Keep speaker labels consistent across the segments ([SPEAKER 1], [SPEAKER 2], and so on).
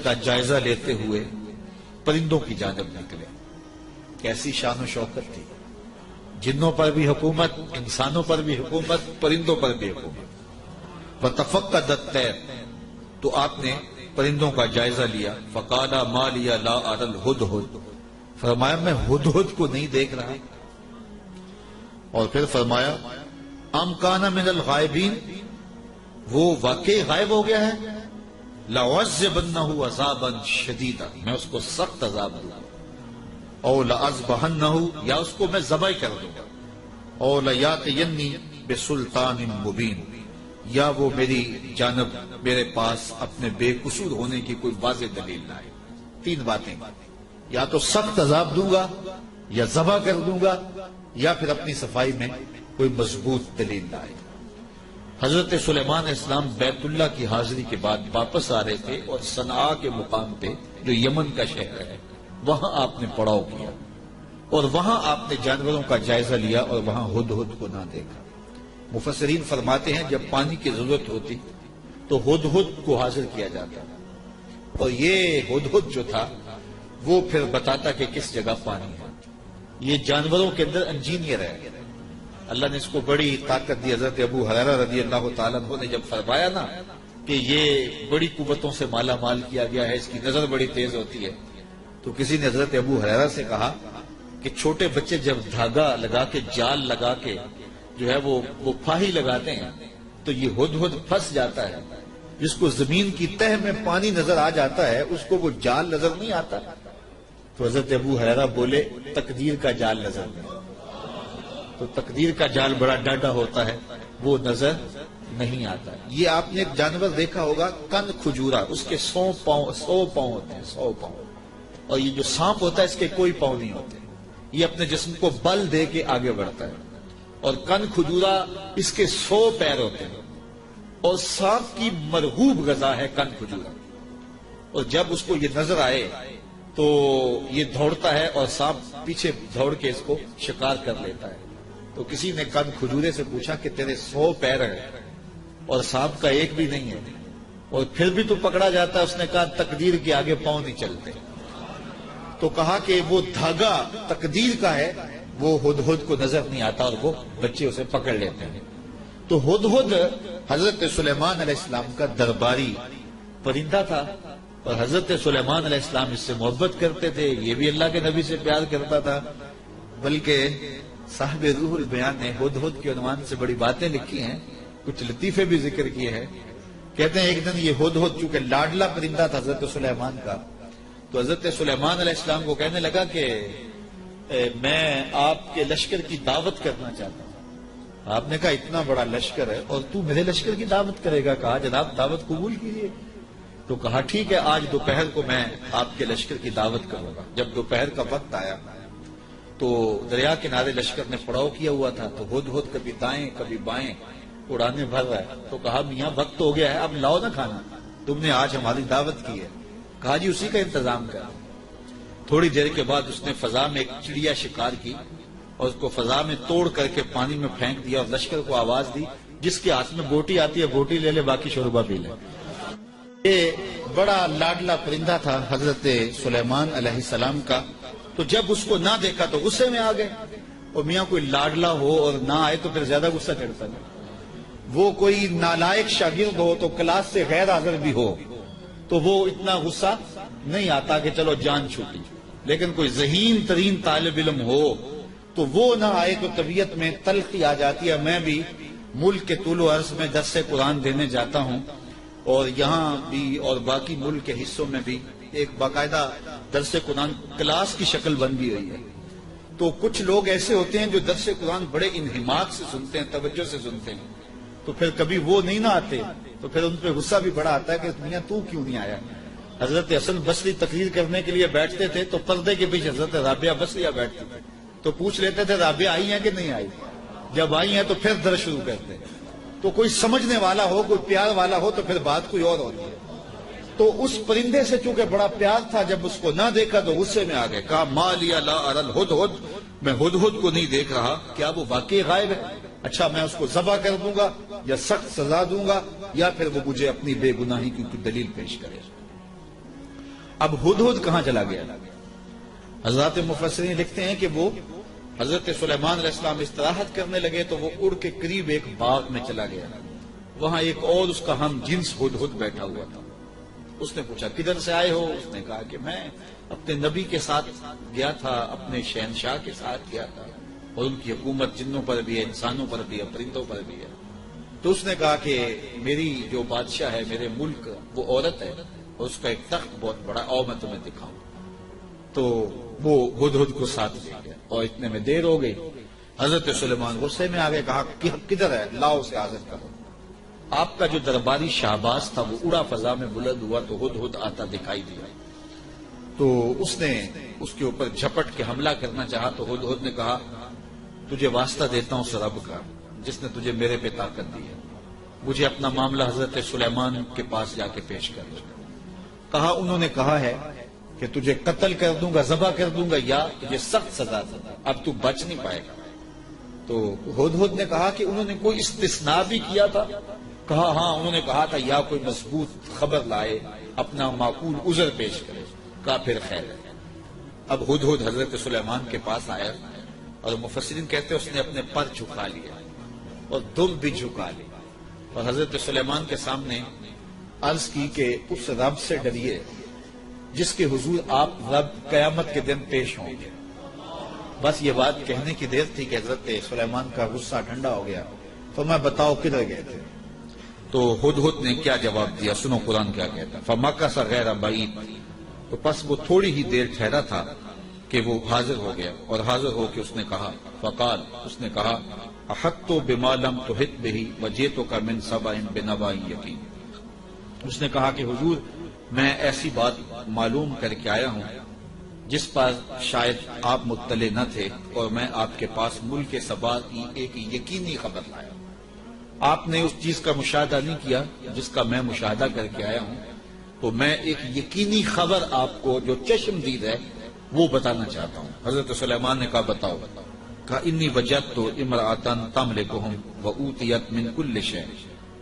[SPEAKER 1] کا جائزہ لیتے ہوئے پرندوں کی جانب نکلے. کیسی شان و شوکت تھی. جنوں پر بھی حکومت، انسانوں پر بھی حکومت، پرندوں پر بھی حکومت. وَتَفَقَّدَ الطَّيْرَ، تو آپ نے پرندوں کا جائزہ لیا. فَقَالَ مَا لِيَ لَا أَرَى الْهُدْهُدْ، فرمایا میں ہدہد کو نہیں دیکھ رہا. اور پھر فرمایا أَمْ كَانَ مِنَ الْغَائِبِينَ، وہ واقعی غائب ہو گیا ہے. لَأُعَذِّبَنَّهُ عَذَابًا شَدِيدًا، میں اس کو سخت عذاب دوں گا. او لَأَذْبَحَنَّهُ، یا اس کو میں ذبح کر دوں گا. او لَيَأْتِيَنِّي بِسُلْطَانٍ مُبِينٍ، یا وہ میری جانب میرے پاس اپنے بے قصور ہونے کی کوئی واضح دلیل نہ آئے. تین باتیں، یا تو سخت عذاب دوں گا، یا ذبح کر دوں گا، یا پھر اپنی صفائی میں کوئی مضبوط دلیل نہ آئے. حضرت سلیمان علیہ السلام بیت اللہ کی حاضری کے بعد واپس آ رہے تھے اور صنعاء کے مقام پہ جو یمن کا شہر ہے وہاں آپ نے پڑاؤ کیا اور وہاں آپ نے جانوروں کا جائزہ لیا اور وہاں ہدہد کو نہ دیکھا. مفسرین فرماتے ہیں جب پانی کی ضرورت ہوتی تو ہدہد کو حاضر کیا جاتا اور یہ ہدہد جو تھا وہ پھر بتاتا کہ کس جگہ پانی ہے. یہ جانوروں کے اندر انجینئر ہے. اللہ نے اس کو بڑی طاقت دی. حضرت ابو ہریرہ رضی اللہ تعالیٰ عنہ نے جب فرمایا نا کہ یہ بڑی قوتوں سے مالا مال کیا گیا ہے، اس کی نظر بڑی تیز ہوتی ہے، تو کسی نے حضرت ابو ہریرہ سے کہا کہ چھوٹے بچے جب دھاگا لگا کے جال لگا کے جو ہے وہ پھاہی لگاتے ہیں تو یہ ہدہد پھنس جاتا ہے. جس کو زمین کی تہ میں پانی نظر آ جاتا ہے اس کو وہ جال نظر نہیں آتا. تو حضرت ابو ہریرہ بولے تقدیر کا جال نظر نہیں. تو تقدیر کا جال بڑا ڈاڈا ہوتا ہے، وہ نظر نہیں آتا. یہ آپ نے ایک جانور دیکھا ہوگا کن کھجورا، اس کے 100 پاؤں ہوتے ہیں، 100 پاؤں. اور یہ جو سانپ ہوتا ہے اس کے کوئی پاؤں نہیں ہوتے. یہ اپنے جسم کو بل دے کے آگے بڑھتا ہے. اور کن کھجورا اس کے 100 پیر ہوتے ہیں. اور سانپ کی مرغوب غذا ہے کن کھجورا. اور جب اس کو یہ نظر آئے تو یہ دوڑتا ہے اور سانپ پیچھے دوڑ کے اس کو شکار کر لیتا ہے. تو کسی نے کن کھجورے سے پوچھا کہ تیرے 100 پیر ہیں اور سانپ کا ایک بھی نہیں ہے اور پھر بھی تو پکڑا جاتا ہے. اس نے کہا تقدیر کے آگے پاؤں نہیں چلتے. تو کہا کہ وہ دھاگا تقدیر کا ہے، وہ ہدہد کو نظر نہیں آتا اور وہ بچے اسے پکڑ لیتے ہیں. تو ہدہد حضرت سلیمان علیہ السلام کا درباری پرندہ تھا اور حضرت سلیمان علیہ السلام اس سے محبت کرتے تھے. یہ بھی اللہ کے نبی سے پیار کرتا تھا. بلکہ صاحب روح البیان نے ہدہد کے عنوان سے بڑی باتیں لکھی ہیں، کچھ لطیفے بھی ذکر کیے ہیں. کہتے ہیں ایک دن یہ ہدہد چونکہ لاڈلا پرندہ تھا حضرت سلیمان کا، تو حضرت سلیمان علیہ السلام کو کہنے لگا کہ میں آپ کے لشکر کی دعوت کرنا چاہتا ہوں. آپ نے کہا اتنا بڑا لشکر ہے اور تو میرے لشکر کی دعوت کرے گا؟ کہا جناب دعوت قبول کیجیے. تو کہا ٹھیک ہے، آج دوپہر کو میں آپ کے لشکر کی دعوت کروں گا. جب دوپہر کا وقت آیا تو دریا کنارے لشکر نے پڑاؤ کیا ہوا تھا. تو ہدہد کبھی دائیں کبھی بائیں اڑانے بھر رہا ہے. تو کہا میاں وقت ہو گیا ہے، اب لاؤ نہ کھانا، تم نے آج ہماری دعوت کی ہے. کہا جی اسی کا انتظام کر. تھوڑی دیر کے بعد اس نے فضا میں ایک چڑیا شکار کی اور اس کو فضا میں توڑ کر کے پانی میں پھینک دیا اور لشکر کو آواز دی جس کے ہاتھ میں بوٹی آتی ہے بوٹی لے لے، باقی شوربہ پی لے. یہ بڑا لاڈلا پرندہ تھا حضرت سلیمان علیہ السلام کا. تو جب اس کو نہ دیکھا تو غصے میں آ گئے. اور میاں کوئی لاڈلا ہو اور نہ آئے تو پھر زیادہ غصہ چڑھتا ہے. وہ کوئی نالائق شاگرد ہو تو کلاس سے غیر حاضر بھی ہو تو وہ اتنا غصہ نہیں آتا کہ چلو جان چھوٹی. لیکن کوئی ذہین ترین طالب علم ہو تو وہ نہ آئے تو طبیعت میں تلخی آ جاتی ہے. میں بھی ملک کے طول و عرض میں درس قرآن دینے جاتا ہوں اور یہاں بھی اور باقی ملک کے حصوں میں بھی ایک باقاعدہ درس قرآن کلاس کی شکل بن بھی ہوئی ہے. تو کچھ لوگ ایسے ہوتے ہیں جو درس قرآن بڑے انہماک سے سنتے ہیں، توجہ سے سنتے ہیں. تو پھر کبھی وہ نہیں نہ آتے تو پھر ان پہ غصہ بھی بڑا آتا ہے کہ میاں تو کیوں نہیں آیا. حضرت حسن بصری تقریر کرنے کے لیے بیٹھتے تھے تو پردے کے پیچھے حضرت رابعہ بصریہ بیٹھتی تھی تو پوچھ لیتے تھے رابعہ آئی ہیں کہ نہیں آئی. جب آئی ہیں تو پھر درس شروع کرتے. تو کوئی سمجھنے والا ہو، کوئی پیار والا ہو تو پھر بات کوئی اور ہوتی ہے. تو اس پرندے سے چونکہ بڑا پیار تھا، جب اس کو نہ دیکھا تو غصے میں آ گئے. کہا ما لیا لا اری الہدہد، میں ہدہد کو نہیں دیکھ رہا، کیا وہ واقعی غائب ہے؟ اچھا میں اس کو ذبح کر دوں گا یا سخت سزا دوں گا یا پھر وہ مجھے اپنی بے گناہی کی دلیل پیش کرے. اب ہدہد کہاں چلا گیا؟ حضرات مفسرین لکھتے ہیں کہ وہ حضرت سلیمان علیہ السلام استراحت کرنے لگے تو وہ اڑ کے قریب ایک باغ میں چلا گیا. وہاں ایک اور اس کا ہم جنس ہدہد بیٹھا ہوا تھا. اس نے پوچھا کدھر سے آئے ہو؟ اس نے کہا کہ میں اپنے نبی کے ساتھ گیا تھا، اپنے شہنشاہ کے ساتھ گیا تھا، اور ان کی حکومت جنوں پر بھی ہے، انسانوں پر بھی ہے، پرندوں پر بھی ہے. تو اس نے کہا کہ میری جو بادشاہ ہے میرے ملک وہ عورت ہے اور اس کا ایک تخت بہت بڑا، اور میں تمہیں دکھاؤں. تو وہ ہدہد کو ساتھ لے گیا اور اتنے میں دیر ہو گئی. حضرت سلیمان غصے میں آ گئے، کہا کہ کدھر ہے، لاؤ اسے حاضر کرو. آپ کا جو درباری شہباز تھا وہ اڑا فضا میں بلند ہوا تو ہدہد آتا دکھائی دیا. تو اس نے اس کے اوپر جھپٹ کے حملہ کرنا چاہا تو ہدہد نے کہا تجھے واسطہ دیتا ہوں اس رب کا جس نے تجھے میرے پہ طاقت دی ہے، مجھے اپنا معاملہ حضرت سلیمان کے پاس جا کے پیش کر دو. کہا انہوں نے کہا ہے کہ تجھے قتل کر دوں گا، ذبح کر دوں گا، یا تجھے سخت سزا دوں گا، اب تو بچ نہیں پائے گا. تو ہدہد نے کہا کہ انہوں نے کوئی استثناء بھی کیا تھا؟ کہا ہاں، انہوں نے کہا تھا یا کوئی مضبوط خبر لائے، اپنا معقول عذر پیش کرے. کہا پھر خیر ہے. اب ہدہد حضرت سلیمان کے پاس آیا اور مفسرین کہتے ہیں اس نے اپنے پر جھکا لیا اور دل بھی جھکا لی اور حضرت سلیمان کے سامنے عرض کی کہ اس رب سے ڈریے جس کے حضور آپ رب قیامت کے دن پیش ہوں گے. بس یہ بات کہنے کی دیر تھی کہ حضرت سلیمان کا غصہ ٹھنڈا ہو گیا. تو میں بتاؤ کدھر گئے تھے؟ تو ہدہد نے کیا جواب دیا، سنو قرآن کیا کہتا ہے. فمکث غیر بعید، تو پس وہ تھوڑی ہی دیر ٹھہرا تھا کہ وہ حاضر ہو گیا اور حاضر ہو کے اس نے کہا فقال، اس نے کہا احطت بما لم تحط به وجئتک من سبأ بنبأ یقین. اس نے کہا کہ حضور میں ایسی بات معلوم کر کے آیا ہوں جس پر شاید آپ مطلع نہ تھے، اور میں آپ کے پاس ملک سبا کی ایک یقینی خبر لایا. آپ نے اس چیز کا مشاہدہ نہیں کیا جس کا میں مشاہدہ کر کے آیا ہوں، تو میں ایک یقینی خبر آپ کو جو چشم دید ہے وہ بتانا چاہتا ہوں. حضرت سلیمان نے کہا بتاؤ. کہا انی وجدت امرأۃ تملکہم وأوتیت من کل شیء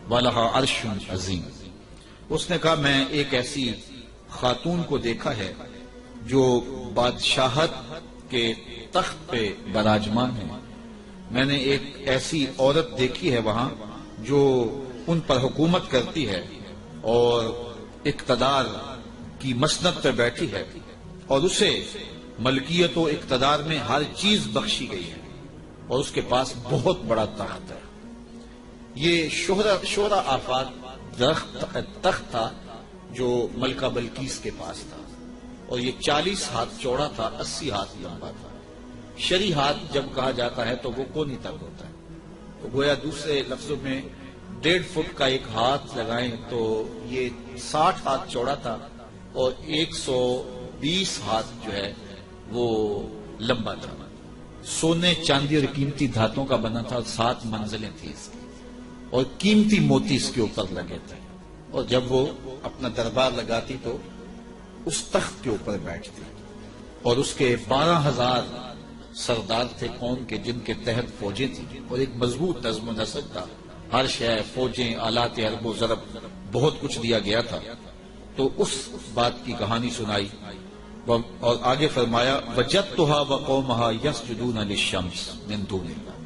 [SPEAKER 1] ولہا عرش عظیم. اس نے کہا میں ایک ایسی خاتون کو دیکھا ہے جو بادشاہت کے تخت پہ براجمان ہے. میں نے ایک ایسی عورت دیکھی ہے وہاں جو ان پر حکومت کرتی ہے اور اقتدار کی مسند پہ بیٹھی ہے، اور اسے ملکیت و اقتدار میں ہر چیز بخشی گئی ہے اور اس کے پاس بہت بڑا تخت ہے. یہ شہرہ آفات تخت تھا جو ملکہ بلقیس کے پاس تھا، اور یہ 40 ہاتھ چوڑا تھا، 80 ہاتھ لمبا تھا. شرعی ہاتھ جب کہا جاتا ہے تو وہ کونی تک ہوتا ہے، تو گویا دوسرے لفظوں میں 1.5 فٹ کا ایک ہاتھ لگائیں تو یہ 60 ہاتھ چوڑا تھا اور 120 ہاتھ جو ہے وہ لمبا تھا. سونے چاندی اور قیمتی دھاتوں کا بنا تھا، 7 منزلیں تھیں اس کی، اور قیمتی موتی اس کے اوپر لگے تھے. اور جب وہ اپنا دربار لگاتی تو اس تخت کے اوپر بیٹھتی، اور اس کے 12,000 سردار تھے قوم کے جن کے تحت فوجیں تھیں، اور ایک مضبوط نظم و نسق تھا. ہر شے، فوجیں، آلات حرب و ضرب، بہت کچھ دیا گیا تھا. تو اس بات کی کہانی سنائی اور آگے فرمایا وجدتها وقومها يسجدون للشمس من دون اللہ.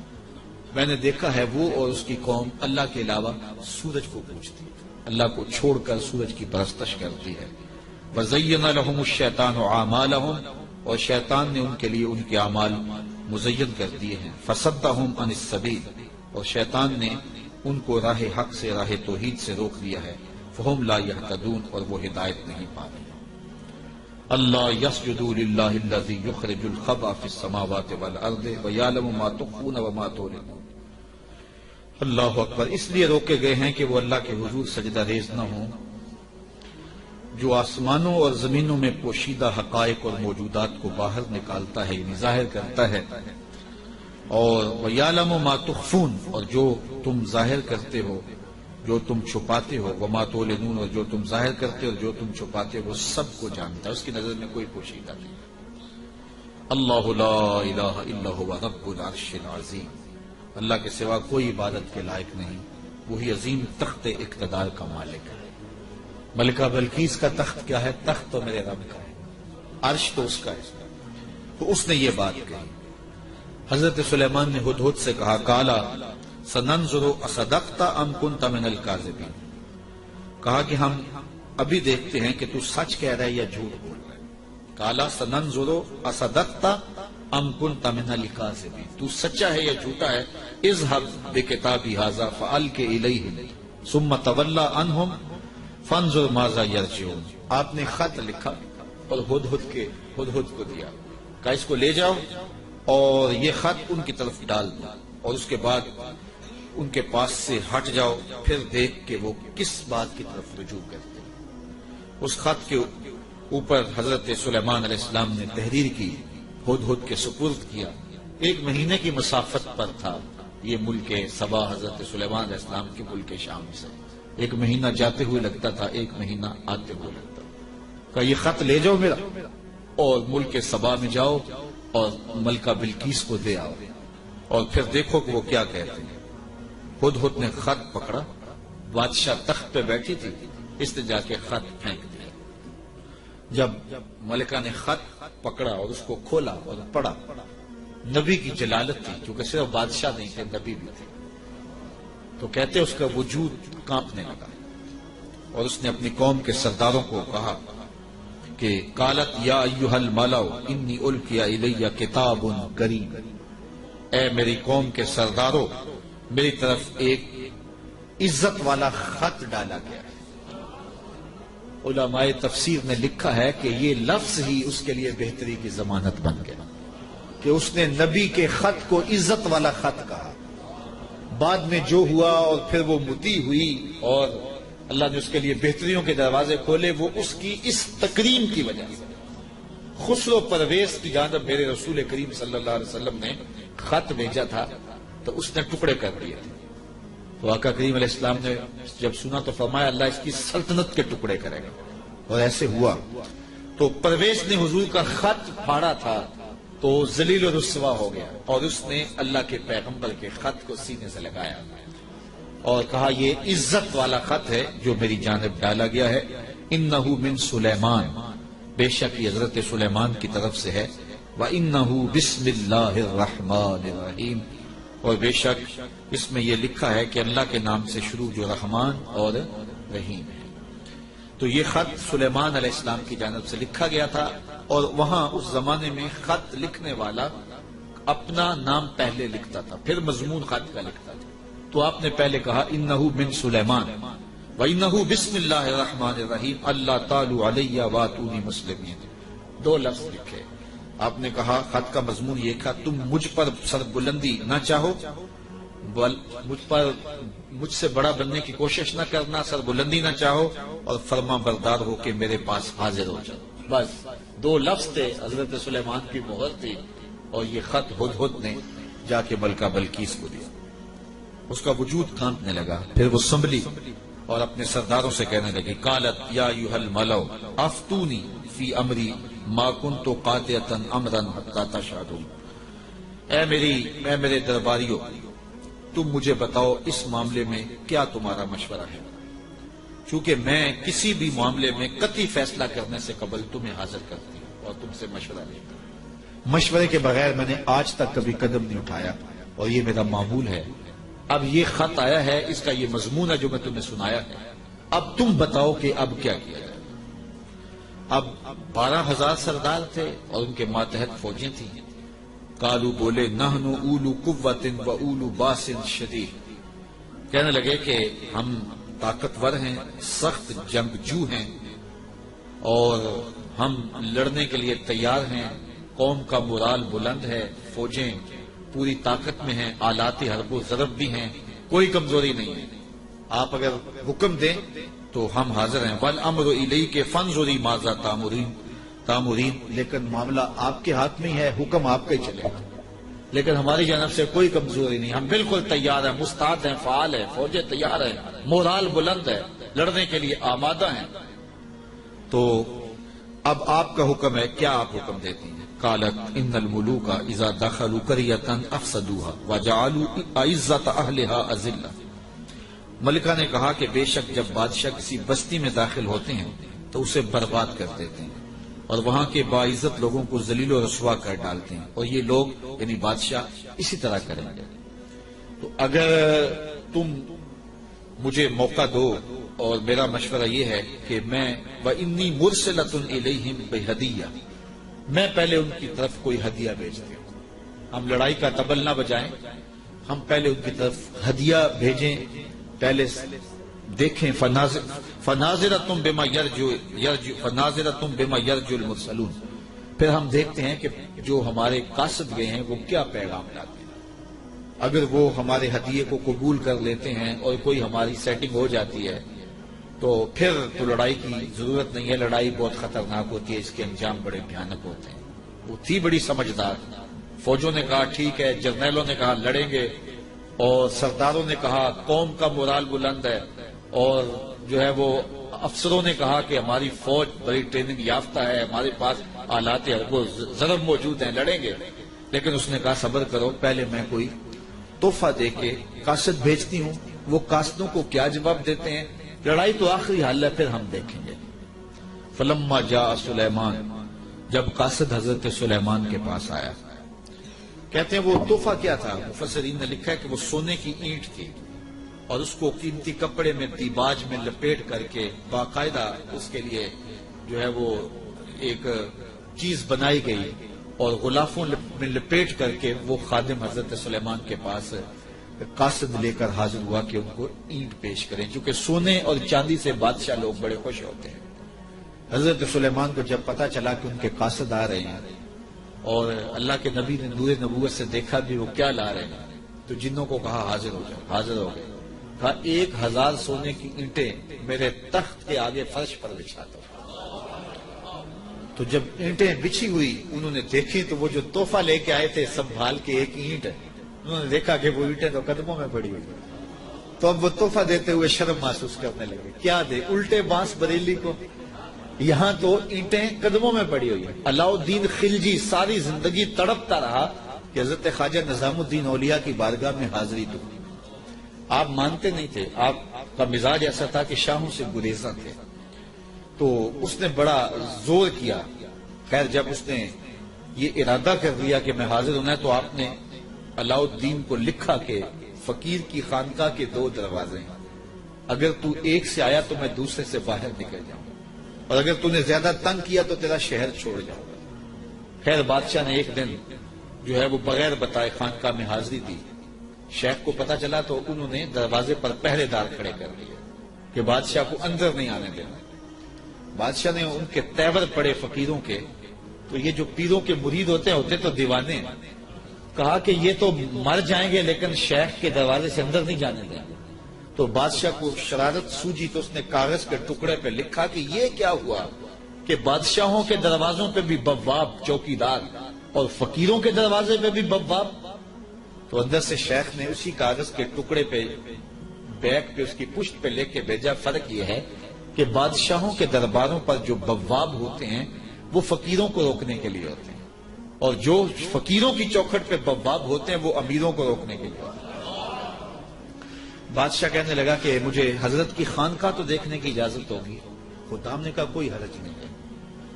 [SPEAKER 1] میں نے دیکھا ہے وہ اور اس کی قوم اللہ کے علاوہ سورج کو پوجتی، اللہ کو چھوڑ کر سورج کی پرستش کرتی ہے. وزین لهم الشیطان اعمالهم، اور شیطان نے ان کے لیے ان کے اعمال مزین کر دیے ہیں. فصدهم عن السبیل، اور شیطان نے ان کو راہ حق سے، راہ توحید سے روک دیا ہے. فہم لا یہتدون، اور وہ ہدایت نہیں پا رہے. اللہ یسجدوا للہ الذی یخرج الخبأ فی السماوات والارض ویعلم ما تخفون وما تعلنون. اللہ اکبر. اس لیے روکے گئے ہیں کہ وہ اللہ کے حضور سجدہ ریز نہ ہوں جو آسمانوں اور زمینوں میں پوشیدہ حقائق اور موجودات کو باہر نکالتا ہے، یعنی ظاہر کرتا ہے. اور وَيَعْلَمُ مَا تُخْفُونَ، اور جو تم ظاہر کرتے ہو، جو تم چھپاتے ہو، وَمَا تُعْلِنُونَ، اور جو تم ظاہر کرتے ہو اور جو تم چھپاتے ہو، وہ سب کو جانتا ہے، اس کی نظر میں کوئی پوشیدہ نہیں. اللہ لا الہ الا هو رب العرش العظیم. اللہ کے سوا کوئی عبادت کے لائق نہیں، وہی عظیم تخت اقتدار کا مالک ہے. ملکہ بلقیس کا تخت کیا ہے؟ تخت تو میرے رب کا ہے، عرش تو اس کا ہے۔ تو اس نے یہ بات کہی۔ حضرت سلیمان نے ہدہد سے کہا قالا سننظر اصدقت ام کنت من الکاذبین، کہا کہ ہم ابھی دیکھتے ہیں کہ تو سچ کہہ رہا ہے یا جھوٹ بول رہا ہے۔ قالا سننظر اصدقت ام کنت من الکاذبین، تو سچا ہے یا جھوٹا ہے۔ اذهب بکتابی ھذا فالق الیہم ثم تولى عنہم فانظر ماذا یرجعون۔ آپ نے خط لکھا اور ہدہد کو دیا، کہا اس کو لے جاؤ اور یہ خط ان کی طرف ڈال دو، اور اس کے بعد ان کے پاس سے ہٹ جاؤ، پھر دیکھ کہ وہ کس بات کی طرف رجوع کرتے ہیں۔ اس خط کے اوپر حضرت سلیمان علیہ السلام نے تحریر کی، ہدہد کے سپرد کیا۔ 1 مہینے کی مسافت پر تھا یہ ملک سبا حضرت سلیمان علیہ السلام کے ملک شام سے۔ 1 مہینہ جاتے ہوئے لگتا تھا، 1 مہینہ آتے ہوئے لگتا تھا۔ کہا یہ خط لے جاؤ میرا اور ملک سبا میں جاؤ اور ملکہ بلقیس کو دے آؤ، اور پھر دیکھو کہ وہ کیا کہتے ہیں۔ ہدہد نے خط پکڑا، بادشاہ تخت پہ بیٹھی تھی، اس نے جا کے خط پھینک دیا۔ جب ملکہ نے خط پکڑا اور اس کو کھولا اور پڑھا، نبی کی جلالت تھی، کیونکہ صرف بادشاہ نہیں تھے، نبی بھی تھے، تو کہتے اس کا وجود کانپنے لگا، اور اس نے اپنی قوم کے سرداروں کو کہا کہ قالت یا ایھا الملأ انی القی الی کتاب کریم، اے میری قوم کے سرداروں، میری طرف ایک عزت والا خط ڈالا گیا ہے۔ علماء تفسیر نے لکھا ہے کہ یہ لفظ ہی اس کے لیے بہتری کی ضمانت بن گیا کہ اس نے نبی کے خط کو عزت والا خط کہا۔ بعد میں جو ہوا اور پھر وہ متی ہوئی اور اللہ نے اس کے لیے بہتریوں کے دروازے کھولے، وہ اس کی اس تکریم کی وجہ سے۔ خسرو پرویز کی جانب میرے رسول کریم صلی اللہ علیہ وسلم نے خط بھیجا تھا تو اس نے ٹکڑے کر دیے تھے، تو آقا کریم علیہ السلام نے جب سنا تو فرمایا اللہ اس کی سلطنت کے ٹکڑے کرے گا، اور ایسے ہوا۔ تو پرویز نے حضور کا خط پھاڑا تھا تو ذلیل و رسوا ہو گیا، اور اس نے اللہ کے پیغمبر کے خط کو سینے سے لگایا اور کہا یہ عزت والا خط ہے جو میری جانب ڈالا گیا ہے۔ انہ من سلیمان، بے شک یہ حضرت سلیمان کی طرف سے ہے۔ وَإِنَّهُ بِسْمِ اللَّهِ الرَّحْمَٰنِ الرَّحِيمِ، اور بے شک اس میں یہ لکھا ہے کہ اللہ کے نام سے شروع جو رحمان اور رحیم ہے۔ تو یہ خط سلیمان علیہ السلام کی جانب سے لکھا گیا تھا، اور وہاں اس زمانے میں خط لکھنے والا اپنا نام پہلے لکھتا تھا، پھر مضمون خط کا لکھتا تھا۔ تو آپ نے پہلے کہا انہو من سلیمان وانہو بسم اللہ الرحمن الرحیم اللہ تعالی علیہ واتونی مسلمین، 2 لفظ لکھے۔ آپ نے کہا خط کا مضمون یہ تھا تم مجھ پر سر بلندی نہ چاہو، مجھ سے بڑا بننے کی کوشش نہ کرنا، سر بلندی نہ چاہو، اور فرما بردار ہو کہ میرے پاس حاضر ہو جاؤ۔ بس 2 لفظ تھے، حضرت سلیمان کی مہر تھی، اور یہ خط ہدہد نے جا کے ملکہ بلقیس کو دیا۔ اس کا وجود کانپنے لگا، پھر وہ سنبھلی اور اپنے سرداروں سے کہنے لگی قالت یا ایھا الملأ افتونی فی امری ما کنت قاطعۃ امرا حتی تشہدون، اے میرے درباریوں، تم مجھے بتاؤ اس معاملے میں کیا تمہارا مشورہ ہے، چونکہ میں کسی بھی معاملے میں قطعی فیصلہ کرنے سے قبل تمہیں حاضر کرتی ہوں اور تم سے مشورہ لیتا ہوں۔ مشورے کے بغیر میں نے آج تک کبھی قدم نہیں اٹھایا، اور یہ میرا معمول ہے۔ اب یہ خط آیا ہے، اس کا یہ مضمون ہے جو میں تمہیں سنایا ہے، اب تم بتاؤ کہ اب کیا کیا جائے۔ اب 12,000 سردار تھے اور ان کے ماتحت فوجیں تھیں۔ قالو بولے نحن اولو قوت و اولو باس شدید، کہنے لگے کہ ہم طاقتور ہیں، سخت جنگجو ہیں، اور ہم لڑنے کے لیے تیار ہیں، قوم کا مورال بلند ہے، فوجیں پوری طاقت میں ہیں، آلات حرب و ضرب بھی ہیں، کوئی کمزوری نہیں ہے، آپ اگر حکم دیں تو ہم حاضر ہیں۔ والامر الیک فانظری ماذا تامرین، لیکن معاملہ آپ کے ہاتھ میں ہی ہے، حکم آپ کا ہی چلے گا، لیکن ہماری جانب سے کوئی کمزوری نہیں، ہم بالکل تیار ہیں، مستعد ہیں، فعال ہیں، فوجیں تیار ہیں، مورال بلند ہے، لڑنے کے لیے آمادہ ہیں۔ تو اب آپ کا حکم ہے، کیا آپ حکم دیتی ہیں؟ قالت ان الملوک اذا دخلوا قرية افسدوها وجعلوا اعزة اهلها اذلة ملکہ نے کہا کہ بے شک جب بادشاہ کسی بستی میں داخل ہوتے ہیں تو اسے برباد کر دیتے ہیں اور وہاں کے باعزت لوگوں کو ذلیل و رسوا کر ڈالتے ہیں، اور یہ لوگ یعنی بادشاہ اسی طرح کریں گے۔ تو اگر تم مجھے موقع دو، اور میرا مشورہ یہ ہے کہ میں وَإِنِّي مُرْسِلَةٌ إِلَيْهِمْ بِهَدِيَّةٍ، میں پہلے ان کی طرف کوئی ہدیہ بھیجتے ہوں۔ ہم لڑائی کا طبل نہ بجائیں، ہم پہلے ان کی طرف ہدیہ بھیجیں، پہلے دیکھیں فَنَاظِرَةٌ بِمَا يَرْجُو الْمُرْسَلُونَ، پھر ہم دیکھتے ہیں کہ جو ہمارے قاصد گئے ہیں وہ کیا پیغام لاتے ہیں۔ اگر وہ ہمارے ہدیے کو قبول کر لیتے ہیں اور کوئی ہماری سیٹنگ ہو جاتی ہے تو پھر تو لڑائی کی ضرورت نہیں ہے، لڑائی بہت خطرناک ہوتی ہے، اس کے انجام بڑے بھیانک ہوتے ہیں۔ وہ تھی بڑی سمجھدار، فوجوں نے کہا ٹھیک ہے، جرنیلوں نے کہا لڑیں گے، اور سرداروں نے کہا قوم کا مورال بلند ہے، اور جو ہے وہ افسروں نے کہا کہ ہماری فوج بڑی ٹریننگ یافتہ ہے، ہمارے پاس آلات وہ ضرب موجود ہیں، لڑیں گے۔ لیکن اس نے کہا صبر کرو، پہلے میں کوئی تحفہ دے کے قاصد بھیجتی ہوں، وہ قاصدوں کو کیا جواب دیتے ہیں، لڑائی تو آخری حل ہے، پھر ہم دیکھیں گے۔ فلما جاء سلیمان، جب قاصد حضرت سلیمان کے پاس آیا، کہتے ہیں وہ تحفہ کیا تھا؟ مفسرین نے لکھا ہے کہ وہ سونے کی اینٹ تھی، اور اس کو قیمتی کپڑے میں دیباج میں لپیٹ کر کے باقاعدہ اس کے لیے جو ہے وہ ایک چیز بنائی گئی، اور غلافوں میں لپیٹ کر کے وہ خادم حضرت سلیمان کے پاس قاصد لے کر حاضر ہوا کہ ان کو اینٹ پیش کریں، کیونکہ سونے اور چاندی سے بادشاہ لوگ بڑے خوش ہوتے ہیں۔ حضرت سلیمان کو جب پتا چلا کہ ان کے قاصد آ رہے ہیں، اور اللہ کے نبی نے نور نبوت سے دیکھا بھی وہ کیا لا رہے ہیں، تو جنوں کو کہا حاضر ہو جاؤ، حاضر ہو گئے۔ کہا 1000 سونے کی اینٹیں میرے تخت کے آگے فرش پر بچھا دو۔ تو جب اینٹیں بچھی ہوئی انہوں نے دیکھی تو وہ جو تحفہ لے کے آئے تھے سنبھال کے ایک اینٹ، انہوں نے دیکھا کہ وہ اینٹیں تو قدموں میں پڑی ہوئی، تو اب وہ تحفہ دیتے ہوئے شرم محسوس کرنے لگے، کیا دے الٹے بانس بریلی کو، یہاں تو اینٹیں قدموں میں پڑی ہوئی ہیں۔ علاؤ الدین خلجی ساری زندگی تڑپتا رہا کہ حضرت خواجہ نظام الدین اولیاء کی بارگاہ میں حاضری دوں۔ آپ مانتے نہیں تھے، آپ کا مزاج ایسا تھا کہ شاہوں سے گریزاں تھے، تو اس نے بڑا زور کیا۔ خیر جب اس نے یہ ارادہ کر دیا کہ میں حاضر ہونا ہے تو آپ نے علاؤ الدین کو لکھا کہ فقیر کی خانقاہ کے 2 دروازے ہیں، اگر تو ایک سے آیا تو میں دوسرے سے باہر نکل جاؤں گا، اور اگر تو نے زیادہ تنگ کیا تو تیرا شہر چھوڑ جاؤں گا۔ خیر بادشاہ نے ایک دن جو ہے وہ بغیر بتائے خانقاہ میں حاضری دی۔ شیخ کو پتا چلا تو انہوں نے دروازے پر پہرے دار کھڑے کر دیے کہ بادشاہ کو اندر نہیں آنے دینا۔ بادشاہ نے ان کے تیور پڑے فقیروں کے، تو یہ جو پیروں کے مرید ہوتے تو دیوانے ہیں، کہا کہ یہ تو مر جائیں گے لیکن شیخ کے دروازے سے اندر نہیں جانے دیں گے۔ تو بادشاہ کو شرارت سوجی تو اس نے کاغذ کے ٹکڑے پہ لکھا کہ یہ کیا ہوا کہ بادشاہوں کے دروازوں پہ بھی بواب چوکیدار اور فقیروں کے دروازے پہ بھی بواب۔ تو اندر سے شیخ نے اسی کاغذ کے ٹکڑے پہ بیک پہ اس کی پشت پہ لکھ کے بھیجا، فرق یہ ہے کہ بادشاہوں کے درباروں پر جو بواب ہوتے ہیں وہ فقیروں کو روکنے کے لیے ہوتے ہیں، اور جو فقیروں کی چوکھٹ پہ بواب ہوتے ہیں وہ امیروں کو روکنے کے لیے ہوتے ہیں۔ بادشاہ کہنے لگا کہ مجھے حضرت کی خانقاہ تو دیکھنے کی اجازت ہوگی۔ خدام نے کہا کوئی حرج نہیں ہے۔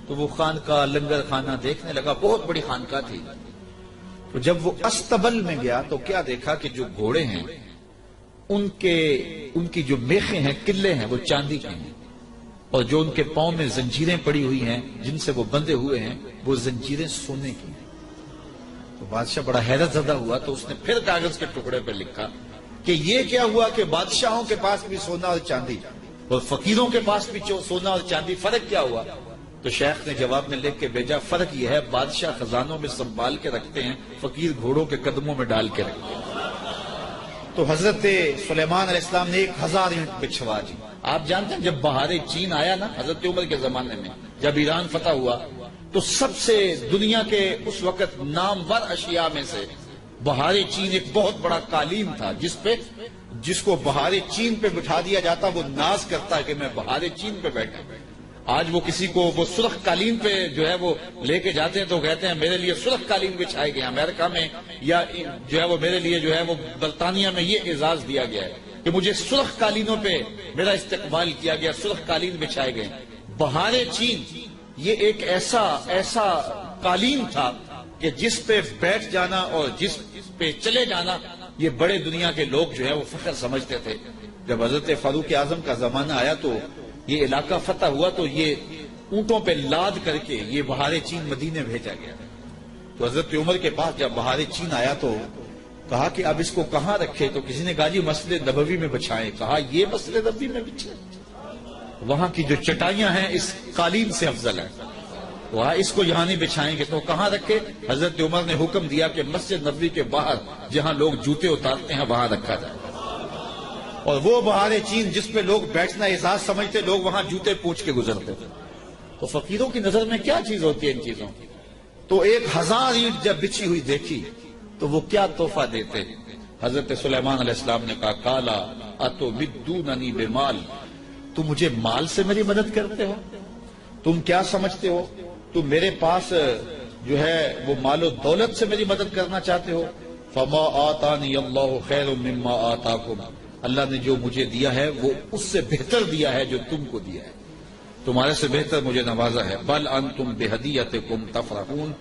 [SPEAKER 1] تو وہ خانقاہ لنگر خانہ دیکھنے لگا، بہت بڑی خانقاہ تھی۔ تو جب وہ استبل میں گیا تو کیا دیکھا کہ جو گھوڑے ہیں ان کی جو میخیں ہیں، قلعے ہیں، وہ چاندی کے ہیں، اور جو ان کے پاؤں میں زنجیریں پڑی ہوئی ہیں جن سے وہ بندھے ہوئے ہیں وہ زنجیریں سونے کی ہیں۔ تو بادشاہ بڑا حیرت زدہ ہوا، تو اس نے پھر کاغذ کے ٹکڑے پہ لکھا کہ یہ کیا ہوا کہ بادشاہوں کے پاس بھی سونا اور چاندی اور فقیروں کے پاس بھی سونا اور چاندی، فرق کیا ہوا؟ تو شیخ نے جواب میں لکھ کے بھیجا، فرق یہ ہے بادشاہ خزانوں میں سنبھال کے رکھتے ہیں، فقیر گھوڑوں کے قدموں میں ڈال کے رکھتے ہیں۔ تو حضرت سلیمان علیہ السلام نے 1000 اینٹ بچھوا دی۔ آپ جانتے ہیں جب بہار چین آیا نا حضرت عمر کے زمانے میں، جب ایران فتح ہوا تو سب سے دنیا کے اس وقت نامور اشیاء میں سے بہار چین ایک بہت بڑا قالین تھا، جس کو بہار چین پہ بٹھا دیا جاتا وہ ناز کرتا کہ میں بہار چین پہ بیٹھا۔ آج وہ کسی کو وہ سرخ قالین پہ جو ہے وہ لے کے جاتے ہیں تو کہتے ہیں میرے لیے سرخ قالین بچھائے گئے، امریکہ میں یا جو ہے وہ میرے لیے جو ہے وہ برطانیہ میں یہ اعزاز دیا گیا ہے۔ کہ مجھے سرخ قالینوں پہ میرا استقبال کیا گیا، سرخ قالین بچھائے گئے۔ بہار چین یہ ایک ایسا قالین تھا کہ جس پہ بیٹھ جانا اور جس پہ چلے جانا یہ بڑے دنیا کے لوگ جو ہے وہ فخر سمجھتے تھے۔ جب حضرت فاروق اعظم کا زمانہ آیا تو یہ علاقہ فتح ہوا تو یہ اونٹوں پہ لاد کر کے یہ بہار چین مدینے بھیجا گیا۔ تو حضرت عمر کے پاس جب بہار چین آیا تو کہا کہ اب اس کو کہاں رکھے؟ تو کسی نے کہا جی مسجد نبوی میں بچھائیں۔ کہا یہ مسجد نبوی میں بچھائیں؟ وہاں کی جو چٹائیاں ہیں اس قالین سے افضل ہیں، وہاں اس کو یہاں نہیں بچھائیں گے تو کہاں رکھے؟ حضرت عمر نے حکم دیا کہ مسجد نبوی کے باہر جہاں لوگ جوتے اتارتے ہیں وہاں رکھا جائے۔ اور وہ بہار چین جس پہ لوگ بیٹھنا اعزاز سمجھتے، لوگ وہاں جوتے پوچھ کے گزرتے تھے۔ تو فقیروں کی نظر میں کیا چیز ہوتی ہے ان چیزوں کی؟ تو 1000 اینٹ جب بچھی ہوئی دیکھی تو وہ کیا تحفہ دیتے؟ حضرت سلیمان علیہ السلام نے کہا کالا اتو بدوننی بمال، تم مجھے مال سے میری مدد کرتے ہو؟ تم کیا سمجھتے ہو؟ تم میرے پاس جو ہے وہ مال و دولت سے میری مدد کرنا چاہتے ہو؟ فما آتانی اللہ خیر مما آتاکم، اللہ نے جو مجھے دیا ہے وہ اس سے بہتر دیا ہے جو تم کو دیا ہے، تمہارے سے بہتر مجھے نوازا ہے۔ بل انتم بہدیتکم تفرحون،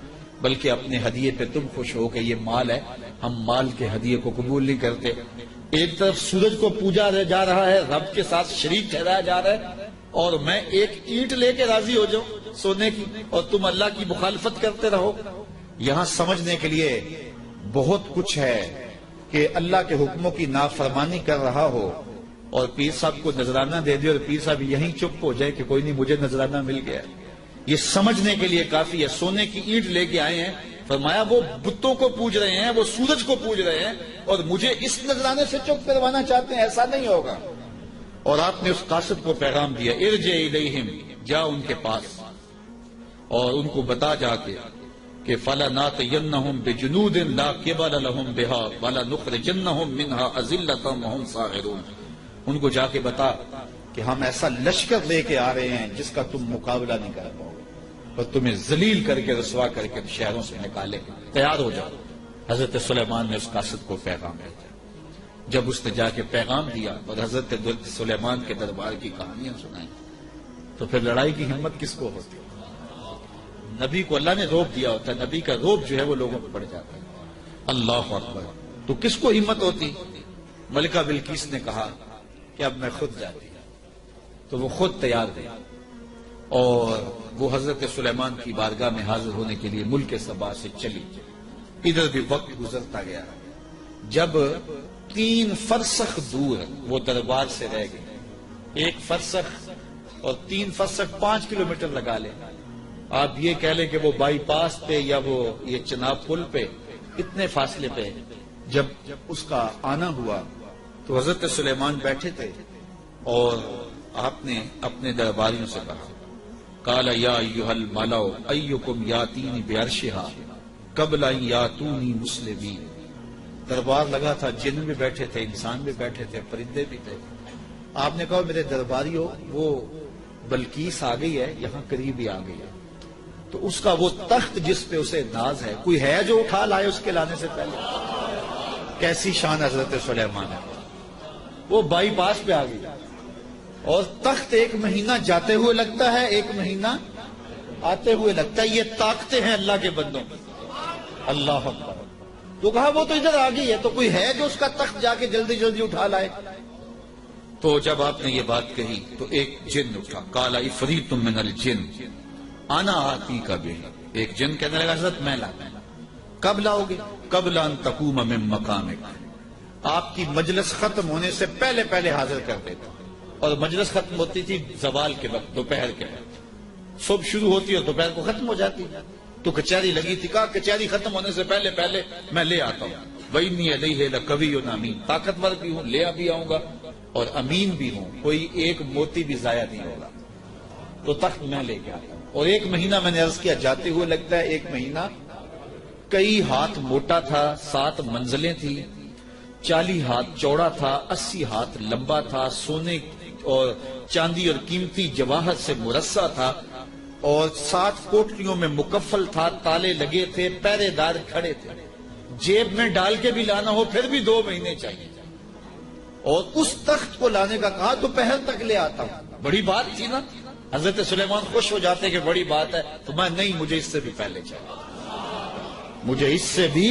[SPEAKER 1] بلکہ اپنے ہدیے پہ تم خوش ہو کہ یہ مال ہے، ہم مال کے ہدیے کو قبول نہیں کرتے۔ ایک طرف سورج کو پوجا جا رہا ہے، رب کے ساتھ شریک ٹھہرایا جا رہا ہے، اور میں ایک اینٹ لے کے راضی ہو جاؤں سونے کی اور تم اللہ کی مخالفت کرتے رہو۔ یہاں سمجھنے کے لیے بہت کچھ ہے کہ اللہ کے حکموں کی نافرمانی کر رہا ہو اور پیر صاحب کو نذرانہ دے دے اور پیر صاحب یہیں چپ ہو جائے کہ کوئی نہیں مجھے نذرانہ مل گیا، یہ سمجھنے کے لیے کافی ہے۔ سونے کی اینٹ لے کے آئے ہیں، فرمایا وہ بتوں کو پوج رہے ہیں، وہ سورج کو پوج رہے ہیں اور مجھے اس نذرانے سے چپ کروانا چاہتے ہیں، ایسا نہیں ہوگا۔ اور آپ نے اس قاصد کو پیغام دیا ارجع الیہم، جا ان کے پاس اور ان کو بتا جا کے کہ فَلَنَاتِيَنَّهُمْ بِجُنُودٍ لَا قِبَلَ لَهُمْ بِهَا وَلَنُخْرِجَنَّهُمْ مِنْهَا أَذِلَّةً وَهُمْ صَاغِرُونَ، ان کو جا کے بتا کہ ہم ایسا لشکر لے کے آ رہے ہیں جس کا تم مقابلہ نہیں کر پاؤ گے اور تمہیں ذلیل کر کے رسوا کر کے شہروں سے نکالے، تیار ہو جاؤ۔ حضرت سلیمان نے اس قاصد کو پیغام بھیجا۔ جب اس نے جا کے پیغام دیا اور حضرت سلیمان کے دربار کی کہانیاں سنائیں تو پھر لڑائی کی ہمت کس کو ہوتی؟ نبی کو اللہ نے روب دیا ہوتا ہے، نبی کا روب جو ہے وہ لوگوں پہ پڑ جاتا ہے۔ اللہ اکبر، تو کس کو ہمت ہوتی؟ ملکہ بلقیس نے کہا کہ اب میں خود جاتی، تو وہ خود تیار ہوئی اور وہ حضرت سلیمان کی بارگاہ میں حاضر ہونے کے لیے ملک سبا سے چلی۔ ادھر بھی وقت گزرتا گیا، جب 3 فرسخ دور وہ دربار سے رہ گئے، 1 فرسخ اور 3 فرسخ 5 کلومیٹر لگا لیں، آپ یہ کہہ لیں کہ وہ بائی پاس پہ یا وہ یہ چناب پل پہ اتنے فاصلے پہ جب اس کا آنا ہوا تو حضرت سلیمان بیٹھے تھے اور آپ نے اپنے درباریوں سے کہا قال یا ایھا الملأ ایکم یاتینی بعرشھا قبل ان یاتونی مسلمین۔ دربار لگا تھا، جن بھی بیٹھے تھے، انسان بھی بیٹھے تھے، پرندے بھی تھے۔ آپ نے کہا میرے درباریوں وہ بلقیس آ گئی ہے، یہاں قریب ہی آ گئی ہے، تو اس کا وہ تخت جس پہ اسے ناز ہے کوئی ہے جو اٹھا لائے اس کے لانے سے پہلے؟ کیسی شان حضرت سلیمان ہے، وہ بائی پاس پہ آ گئی اور تخت 1 مہینہ جاتے ہوئے لگتا ہے، 1 مہینہ آتے ہوئے لگتا ہے۔ یہ طاقتیں ہیں اللہ کے بندوں میں، اللہ اکبر۔ تو کہا وہ تو ادھر آ گئی ہے، تو کوئی ہے جو اس کا تخت جا کے جلدی جلدی اٹھا لائے؟ تو جب آپ نے یہ بات کہی تو ایک جن اٹھا، قال عفریت من الجن انا آتیک بہ، ایک جن کہنے لگا حضرت میں لاتا ہوں۔ کب لاؤ گے؟ قبل ان تقوم من مقامک، آپ کی مجلس ختم ہونے سے پہلے پہلے حاضر کر دیتا، اور مجلس ختم ہوتی تھی زوال کے وقت، دوپہر کے وقت، صبح شروع ہوتی اور دوپہر کو ختم ہو جاتی، تو کچہری لگی تھی، کہا کچہری ختم ہونے سے پہلے پہلے میں لے آتا ہوں۔ وَإِنِّي عَلَيْهِ لَقَوِيٌّ أَمِينٌ، طاقتور بھی ہوں، لے بھی آؤں گا اور امین بھی ہوں، کوئی ایک موتی بھی ضائع نہیں ہوگا، تو تخت میں لے کے آتا ہوں۔ اور 1 مہینہ میں نے عرض کیا جاتے ہوئے لگتا ہے، 1 مہینہ کئی ہاتھ موٹا تھا، 7 منزلیں تھی، 40 ہاتھ چوڑا تھا، 80 ہاتھ لمبا تھا، سونے اور چاندی اور قیمتی جواہر سے مرصع تھا، اور 7 کوٹریوں میں مکفل تھا، تالے لگے تھے، پہرے دار کھڑے تھے، جیب میں ڈال کے بھی لانا ہو پھر بھی 2 مہینے چاہیے، اور اس تخت کو لانے کا کہا دوپہر تک لے آتا ہوں. بڑی بات تھی نا. حضرت سلیمان خوش ہو جاتے کہ بڑی بات ہے. تو میں نہیں، مجھے اس سے بھی پہلے چاہیے، مجھے اس سے بھی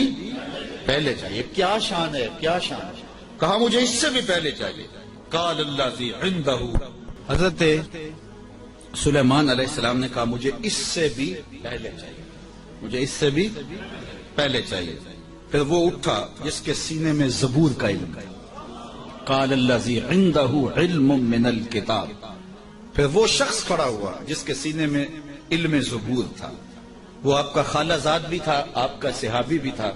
[SPEAKER 1] پہلے چاہیے. کیا شان ہے، کیا شان ہے. کہا مجھے اس سے بھی پہلے چاہیے. قال الذی عنده، حضرت سلیمان علیہ السلام نے کہا مجھے اس سے بھی پہلے چاہیے، مجھے اس سے بھی پہلے چاہیے. پھر وہ اٹھا جس کے سینے میں زبور کا علم ہے. قال الذی عنده علم من الکتاب. پھر وہ شخص کھڑا ہوا جس کے سینے میں علم زبور تھا. وہ آپ کا خالہ زاد بھی تھا، آپ کا صحابی بھی تھا.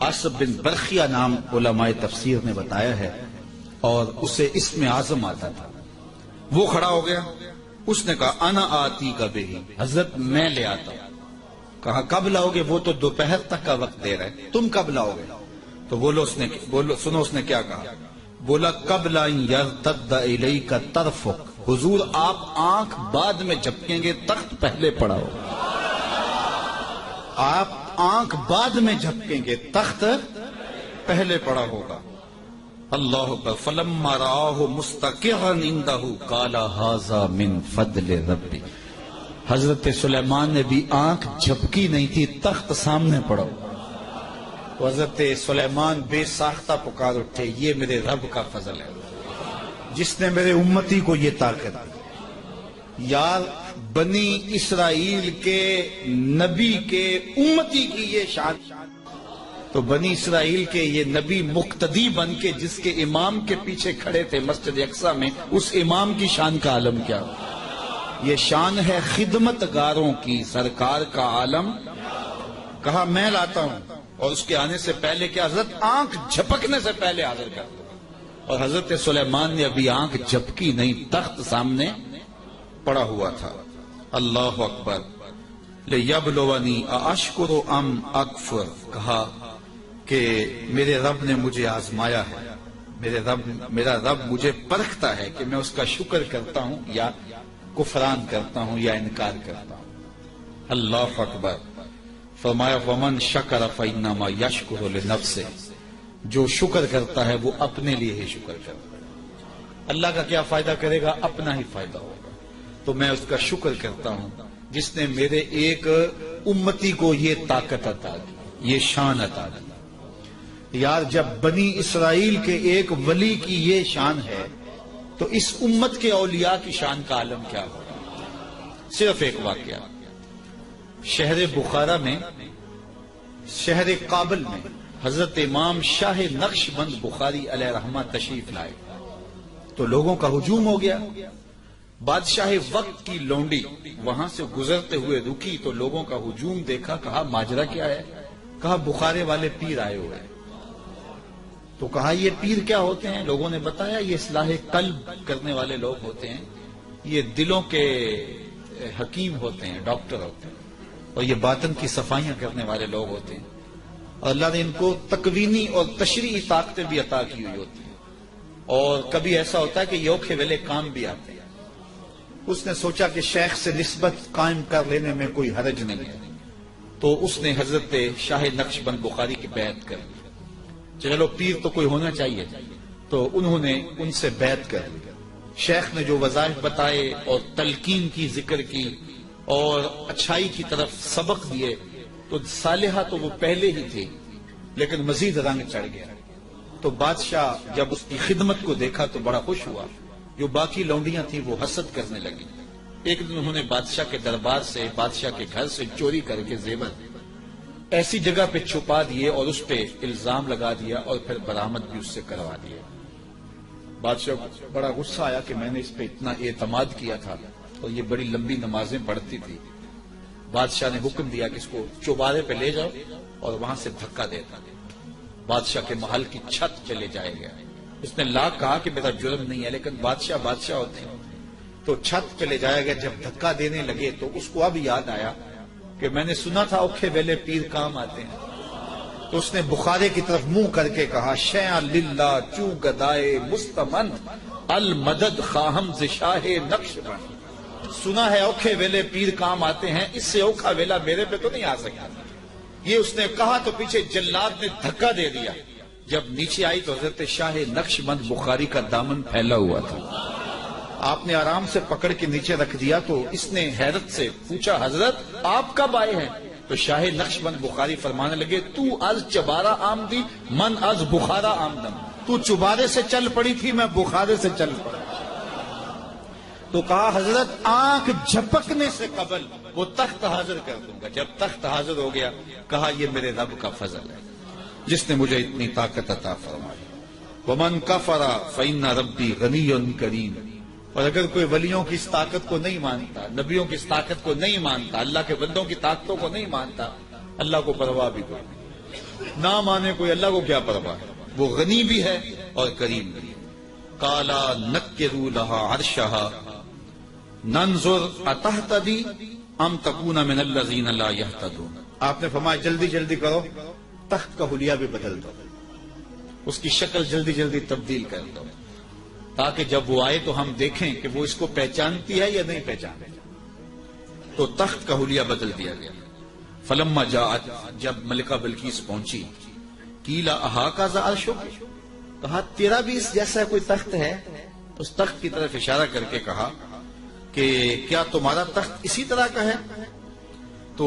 [SPEAKER 1] عاصب بن برخیہ نام علماء تفسیر نے بتایا ہے، اور اسے اسم اعظم آتا تھا. وہ کھڑا ہو گیا. اس نے کہا انا آتی کا بہی، حضرت میں لے آتا ہوں. کہا کب لاؤ گے؟ وہ تو دوپہر تک کا وقت دے رہے، تم کب لاؤ گے؟ تو سنو اس نے کیا کہا. بولا قبل ان یرتد الیک طرفک، حضور آپ آنکھ بعد میں جھپکیں گے، تخت پہلے پڑا ہوگا. آپ آنکھ بعد میں جھپکیں گے، تخت پہلے پڑا ہوگا. اللہ اکبر. فلما رآہ مستقرا عنده قال ھذا من فضل ربی. حضرت سلیمان نے بھی آنکھ جھپکی نہیں تھی، تخت سامنے پڑا. تو حضرت سلیمان بے ساختہ پکار اٹھے، یہ میرے رب کا فضل ہے جس نے میرے امتی کو یہ طاقت دی. یار بنی اسرائیل کے نبی کے امتی کی یہ شان، تو بنی اسرائیل کے یہ نبی مقتدی بن کے جس کے امام کے پیچھے کھڑے تھے مسجد اقصی میں، اس امام کی شان کا عالم کیا. یہ شان ہے خدمت گاروں کی، سرکار کا عالم. کہا میں لاتا ہوں، اور اس کے آنے سے پہلے کیا حضرت آنکھ جھپکنے سے پہلے حاضر کر دو. اور حضرت سلیمان نے ابھی آنکھ جھپکی نہیں، تخت سامنے پڑا ہوا تھا. اللہ اکبر. لیبلونی ااشکر ام اکفر. کہا کہ میرے رب نے مجھے آزمایا ہے، میرا رب مجھے پرکھتا ہے کہ میں اس کا شکر کرتا ہوں یا کفران کرتا ہوں یا انکار کرتا ہوں. اللہ اکبر. فرمایا ومن شکر فانما یشکر لنفسہ. جو شکر کرتا ہے وہ اپنے لیے ہی شکر کرتا ہے. اللہ کا کیا فائدہ کرے گا؟ اپنا ہی فائدہ ہوگا. تو میں اس کا شکر کرتا ہوں جس نے میرے ایک امتی کو یہ طاقت عطا کی، یہ شان عطا کی. یار جب بنی اسرائیل کے ایک ولی کی یہ شان ہے تو اس امت کے اولیاء کی شان کا عالم کیا ہوگا. صرف ایک واقعہ. شہر بخارا میں، شہر کابل میں حضرت امام شاہ نقش بند بخاری علیہ رحمہ تشریف لائے تو لوگوں کا ہجوم ہو گیا. بادشاہ وقت کی لونڈی وہاں سے گزرتے ہوئے رکی تو لوگوں کا ہجوم دیکھا. کہا ماجرا کیا ہے؟ کہا بخارے والے پیر آئے ہوئے ہیں. تو کہا یہ پیر کیا ہوتے ہیں؟ لوگوں نے بتایا یہ اصلاح قلب کرنے والے لوگ ہوتے ہیں، یہ دلوں کے حکیم ہوتے ہیں، ڈاکٹر ہوتے ہیں، اور یہ باطن کی صفائیاں کرنے والے لوگ ہوتے ہیں. اور اللہ نے ان کو تکوینی اور تشریعی طاقتیں بھی عطا کی ہوئی ہوتی ہیں. اور کبھی ایسا ہوتا ہے کہ یہ اوکھے ویلے کام بھی آتے ہیں. اس نے سوچا کہ شیخ سے نسبت قائم کر لینے میں کوئی حرج نہیں ہے، تو اس نے حضرت شاہ نقش بند بخاری کی بیعت کر لی. چلو پیر تو کوئی ہونا چاہیے، تو انہوں نے ان سے بیعت کر لی. شیخ نے جو وظائف بتائے اور تلقین کی، ذکر کی اور اچھائی کی طرف سبق دیے، تو صالحہ تو وہ پہلے ہی تھی لیکن مزید رنگ چڑھ گیا. تو بادشاہ جب اس کی خدمت کو دیکھا تو بڑا خوش ہوا. جو باقی لونڈیاں تھیں وہ حسد کرنے لگی. ایک دن انہوں نے بادشاہ کے دربار سے، بادشاہ کے گھر سے چوری کر کے زیور ایسی جگہ پہ چھپا دیے اور اس پہ الزام لگا دیا اور پھر برآمد بھی اس سے کروا دیے. بادشاہ کو بڑا غصہ آیا کہ میں نے اس پہ اتنا اعتماد کیا تھا اور یہ بڑی لمبی نمازیں پڑھتی تھی. بادشاہ نے حکم دیا کہ اس کو چوبارے پہ لے جاؤ اور وہاں سے دھکا دیتا. بادشاہ کے محل کی چھت پہ لے جایا گیا. اس نے لاکھ کہا کہ میرا جرم نہیں ہے، لیکن بادشاہ ہوتے ہیں. تو چھت پہ لے جایا گیا. جب دھکا دینے لگے تو اس کو اب یاد آیا کہ میں نے سنا تھا اوکھے ویلے پیر کام آتے ہیں. تو اس نے بخارے کی طرف منہ کر کے کہا شیعہ للہ چو گدائے مستمن المدد خواہم ز شاہ نقش بند. سنا ہے اوکھے ویلے پیر کام آتے ہیں، اس سے اوکھا ویلا میرے پہ تو نہیں آ سکتا. یہ اس نے کہا تو پیچھے جلاد نے دھکا دے دیا جب نیچے آئی تو حضرت شاہ نقشبند بخاری کا دامن پھیلا ہوا تھا. آپ نے آرام سے پکڑ کے نیچے رکھ دیا تو اس نے حیرت سے پوچھا حضرت آپ کب آئے ہیں؟ تو شاہ نقشبند بخاری فرمانے لگے تو از چبارہ آمدی من از بخارا آمدم. تو چبارے سے چل پڑی تھی میں بخارے سے چل پڑا. تو کہا حضرت آنکھ جھپکنے سے قبل وہ تخت حاضر کر دوں گا. جب تخت حاضر ہو گیا کہا یہ میرے رب کا فضل ہے جس نے مجھے اتنی طاقت عطا فرمائی. ومن کفر فإن ربی غنی کریم. اور اگر کوئی ولیوں کی اس طاقت کو نہیں مانتا، نبیوں کی اس طاقت کو نہیں مانتا، اللہ کے بندوں کی طاقتوں کو نہیں مانتا، اللہ کو پرواہ بھی کوئی نہیں. نہ مانے کوئی اللہ کو کیا پرواہ ہے، وہ غنی بھی ہے اور کریم بھی. کالا نکروا لہا عرشہا ننظر اتہتدی ام تکون من الذین لا یہتدون. آپ نے فرمایا جلدی جلدی کرو، تخت کا حلیہ بھی بدل دو، اس کی شکل جلدی جلدی تبدیل کر دو تاکہ جب وہ آئے تو ہم دیکھیں کہ وہ اس کو پہچانتی ہے یا نہیں پہچانتی. تو تخت کا حلیہ بدل دیا گیا. فلما جاءت، جب ملکہ بلقیس پہنچی، قیل اہٰذا عرشک، کہا تیرا بھی اس جیسا کوئی تخت ہے؟ اس تخت کی طرف اشارہ کر کے کہا کہ کیا تمہارا تخت اسی طرح کا ہے؟ تو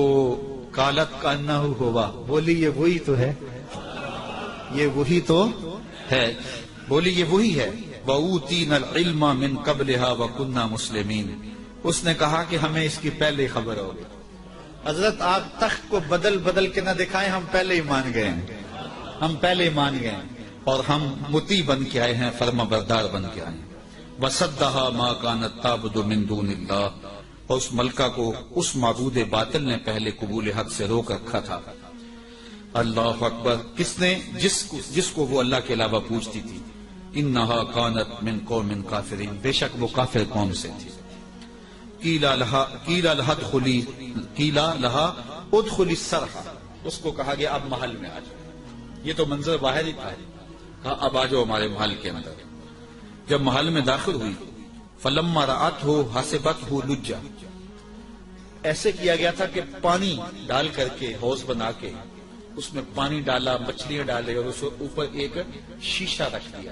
[SPEAKER 1] قالت کانہ ہوا، بولی یہ وہی تو ہے، یہ وہی تو ہے، بولی یہ وہی ہے. وَأُوتِينَا الْعِلْمَ مِنْ قَبْلِهَا وَكُنَّا مُسْلِمِينَ. اس نے کہا کہ ہمیں اس کی پہلے خبر ہوگی. حضرت آپ تخت کو بدل بدل کے نہ دکھائیں، ہم پہلے ہی مان گئے ہیں، ہم پہلے ہی مان گئے ہیں اور ہم مطیع بن کے آئے ہیں، فرما بردار بن کے آئے ہیں. وَصَدَّهَا مَا كَانَتْ تَعْبُدُ مِن دُونِ اللَّهِ. اور اس ملکہ کو اس معبود باطل نے پہلے قبول حق سے روک رکھا تھا. اللہ اکبر. کس نے؟ جس کو وہ اللہ کے علاوہ پوچھتی تھی. انہا کانت من قوم کافرین. بے شک وہ کافر قوم سے تھی. قیل لہا ادخلی السرح. اس کو کہا گیا اب محل میں آ جاؤ. یہ تو منظر باہر ہی تھا، کہا اب آ جاؤ ہمارے محل کے اندر. جب محل میں داخل ہوئی فلما رأتہ حسبتہ لجا. ایسے کیا گیا تھا کہ پانی ڈال کر کے حوض بنا کے اس میں پانی ڈالا، مچھلیاں ڈالے اور اس اوپر ایک شیشہ رکھ دیا.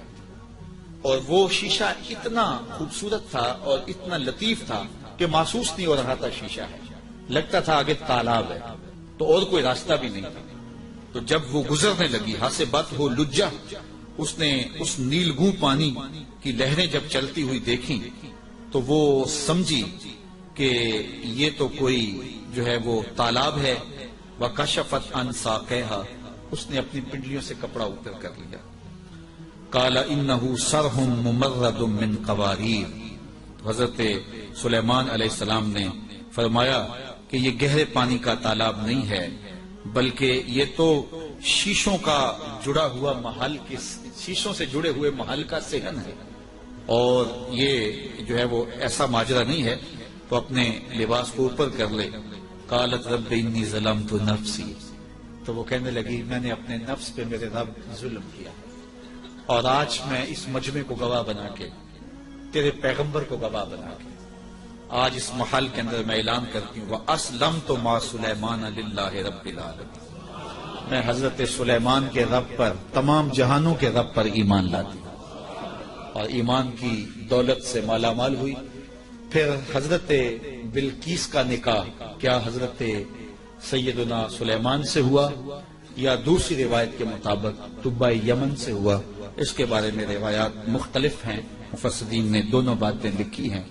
[SPEAKER 1] اور وہ شیشہ اتنا خوبصورت تھا اور اتنا لطیف تھا کہ محسوس نہیں ہو رہا تھا شیشہ ہے، لگتا تھا آگے تالاب ہے تو اور کوئی راستہ بھی نہیں تھا. تو جب وہ گزرنے لگی حسبتہ لجا، اس نے اس نیلگوں پانی کی لہریں جب چلتی ہوئی دیکھی تو وہ سمجھی کہ یہ تو کوئی جو ہے وہ تالاب ہے. وَكَشَفَتْ عَنْ سَاقَيْهَا. اس نے اپنی پنڈلیوں سے کپڑا اوپر کر لیا. قَالَ إِنَّهُ صَرْحٌ مُمَرَّدٌ مِّن قَوَارِيرَ. حضرت سلیمان علیہ السلام نے فرمایا کہ یہ گہرے پانی کا تالاب نہیں ہے بلکہ یہ تو شیشوں کا جڑا ہوا محل کے شیشوں سے جڑے ہوئے محل کا صحن ہے. اور یہ جو ہے وہ ایسا ماجرا نہیں ہے تو اپنے لباس کو اوپر کر لے. قالت رب انی ظلمت نفسی. تو وہ کہنے لگی میں نے اپنے نفس پہ میرے رب ظلم کیا اور آج میں اس مجمع کو گواہ بنا کے تیرے پیغمبر کو گواہ بنا کے آج اس محل کے اندر میں اعلان کرتی ہوں وَأَسْلَمْتُ مَعَ سُلَيْمَانَ لِلَّهِ رَبِّ الْعَالَمِينَ. میں حضرت سلیمان کے رب پر، تمام جہانوں کے رب پر ایمان لاتی ہوں اور ایمان کی دولت سے مالا مال ہوئی. پھر حضرت بلقیس کا نکاح کیا حضرت سیدنا سلیمان سے ہوا یا دوسری روایت کے مطابق طبۂ یمن سے ہوا؟ اس کے بارے میں روایات مختلف ہیں، مفسرین نے دونوں باتیں لکھی ہیں.